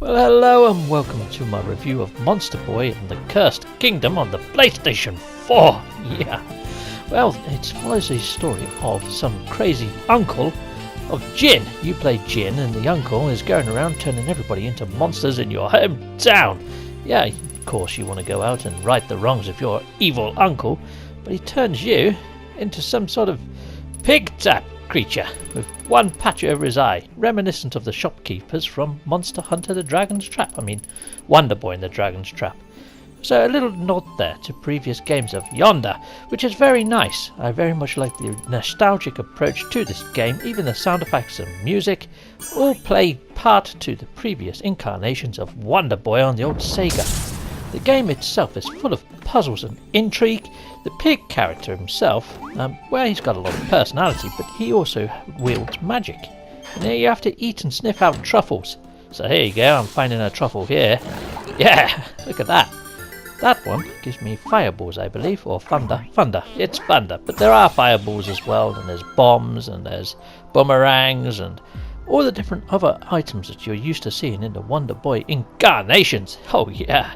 Well, hello and welcome to my review of Monster Boy and the Cursed Kingdom on the PlayStation 4. Yeah, well, it follows the story of some crazy uncle of Jin. You play Jin and the uncle is going around turning everybody into monsters in your hometown. Yeah, of course you want to go out and right the wrongs of your evil uncle, but he turns you into some sort of pig-tap creature with one patch over his eye, reminiscent of the shopkeepers from Monster Hunter the Dragon's Trap. Wonder Boy in the Dragon's Trap. So a little nod there to previous games of Yonder, which is very nice. I very much like the nostalgic approach to this game. Even the sound effects and music all play part to the previous incarnations of Wonder Boy on the old Sega. The game itself is full of puzzles and intrigue. The pig character himself, well, he's got a lot of personality, but he also wields magic. And you have to eat and sniff out truffles. So here you go, I'm finding a truffle here. Yeah, look at that. That one gives me fireballs, I believe, or thunder. Thunder, it's thunder. But there are fireballs as well, and there's bombs, and there's boomerangs, and all the different other items that you're used to seeing in the Wonder Boy incarnations. Oh yeah.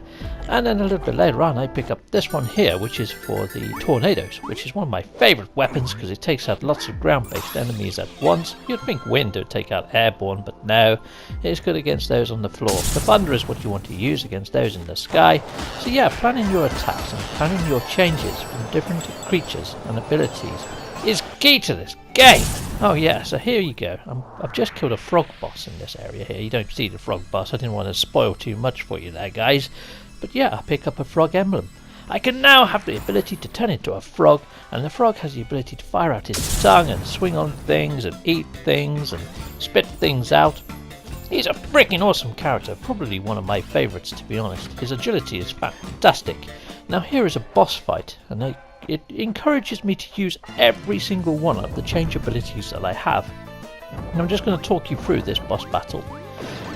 And then a little bit later on I pick up this one here, which is for the tornadoes, which is one of my favourite weapons because it takes out lots of ground-based enemies at once. You'd think wind would take out airborne, but no, it's good against those on the floor. The thunder is what you want to use against those in the sky. So yeah, planning your attacks and planning your changes from different creatures and abilities is key to this game. Oh yeah, so here you go. I've just killed a frog boss in this area here. You don't see the frog boss. I didn't want to spoil too much for you there, guys. But yeah, I pick up a frog emblem. I can now have the ability to turn into a frog, and the frog has the ability to fire out his tongue and swing on things and eat things and spit things out. He's a freaking awesome character, probably one of my favourites to be honest. His agility is fantastic. Now here is a boss fight, and it encourages me to use every single one of the change abilities that I have. And I'm just going to talk you through this boss battle.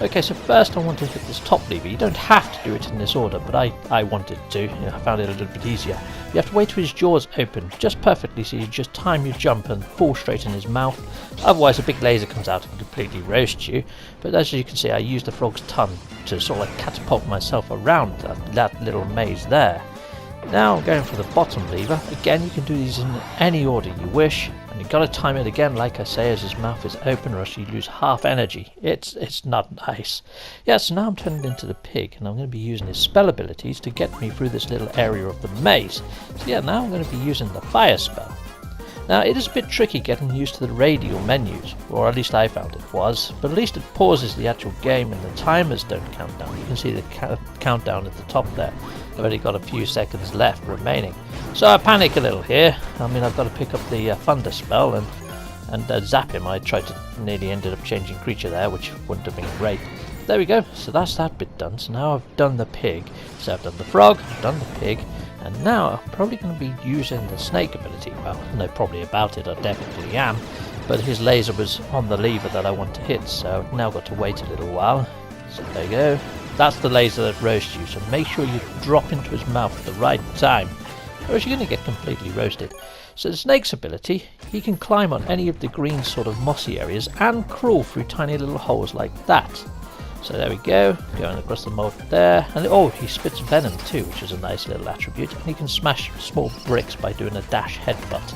Okay, so first I want to hit this top lever. You don't have to do it in this order, but I wanted to. I found it a little bit easier. You have to wait till his jaws open just perfectly, so you just time your jump and fall straight in his mouth. Otherwise a big laser comes out and completely roasts you. But as you can see, I used the frog's tongue to sort of like catapult myself around that little maze there. Now I'm going for the bottom lever. Again, you can do these in any order you wish, and you've got to time it again, like I say, as his mouth is open, or else you lose half energy. It's not nice. Yeah, so now I'm turning into the pig, and I'm going to be using his spell abilities to get me through this little area of the maze. So yeah, now I'm going to be using the fire spell. Now it is a bit tricky getting used to the radial menus, or at least I found it was, but at least it pauses the actual game and the timers don't count down. You can see the countdown at the top there. I've only got a few seconds left remaining. So I panic a little here. I've got to pick up the thunder spell and zap him. I tried to nearly ended up changing creature there, which wouldn't have been great. There we go, so that's that bit done. So now I've done the pig. So I've done the frog, I've done the pig, and now I'm probably going to be using the snake ability. Well, no probably about it, I definitely am. But his laser was on the lever that I want to hit, so I've now got to wait a little while. So there you go. That's the laser that roasts you, so make sure you drop into his mouth at the right time, or else you're going to get completely roasted. So the snake's ability, he can climb on any of the green sort of mossy areas and crawl through tiny little holes like that. So there we go, going across the mold there, and oh, he spits venom too, which is a nice little attribute, and he can smash small bricks by doing a dash headbutt.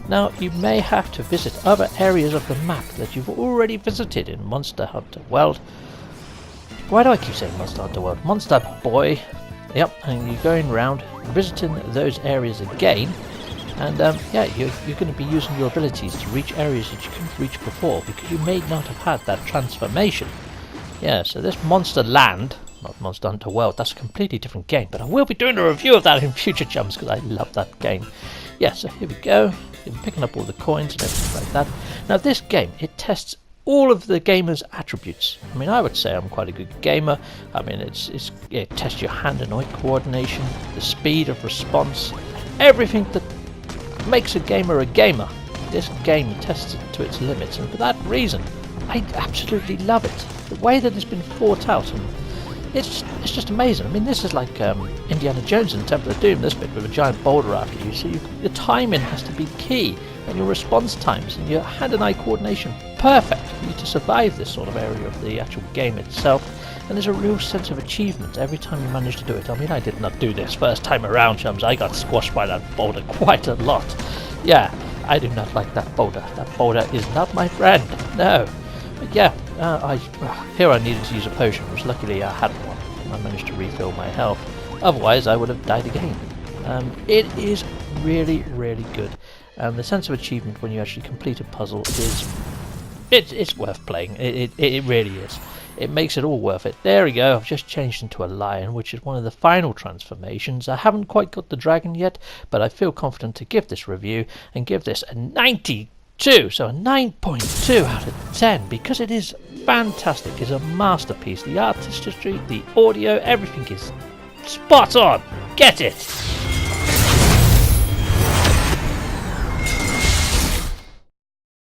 Now you may have to visit other areas of the map that you've already visited in Monster Hunter World. Why do I keep saying Monster Hunter World? Monster Boy. Yep, and you're going around visiting those areas again, and yeah, you're going to be using your abilities to reach areas that you couldn't reach before because you may not have had that transformation. Yeah, so this Monster Land, not Monster Hunter World, that's a completely different game, but I will be doing a review of that in future jumps because I love that game. Yeah, so here we go. You're picking up all the coins and everything like that. Now this game, it tests all of the gamer's attributes. I would say I'm quite a good gamer. It tests your hand and eye coordination, the speed of response, everything that makes a gamer a gamer. This game tests it to its limits, and for that reason, I absolutely love it. The way that it's been thought out, and it's just amazing. This is like Indiana Jones in Temple of Doom, this bit with a giant boulder after you, so your timing has to be key, and your response times and your hand and eye coordination perfect for you to survive this sort of area of the actual game itself. and there's a real sense of achievement every time you manage to do it. I mean, I did not do this first time around, chums. I got squashed by that boulder quite a lot. Yeah, I do not like that boulder. That boulder is not my friend. No. But yeah, here I needed to use a potion, which luckily I had one. I managed to refill my health. Otherwise, I would have died again. It is really, really good. The sense of achievement when you actually complete a puzzle is... It's worth playing. It really is. It makes it all worth it. There we go. I've just changed into a lion, which is one of the final transformations. I haven't quite got the dragon yet, but I feel confident to give this review and give this a 92. So a 9.2 out of 10, because it is fantastic. It's a masterpiece. The artistry, the audio, everything is spot on. Get it!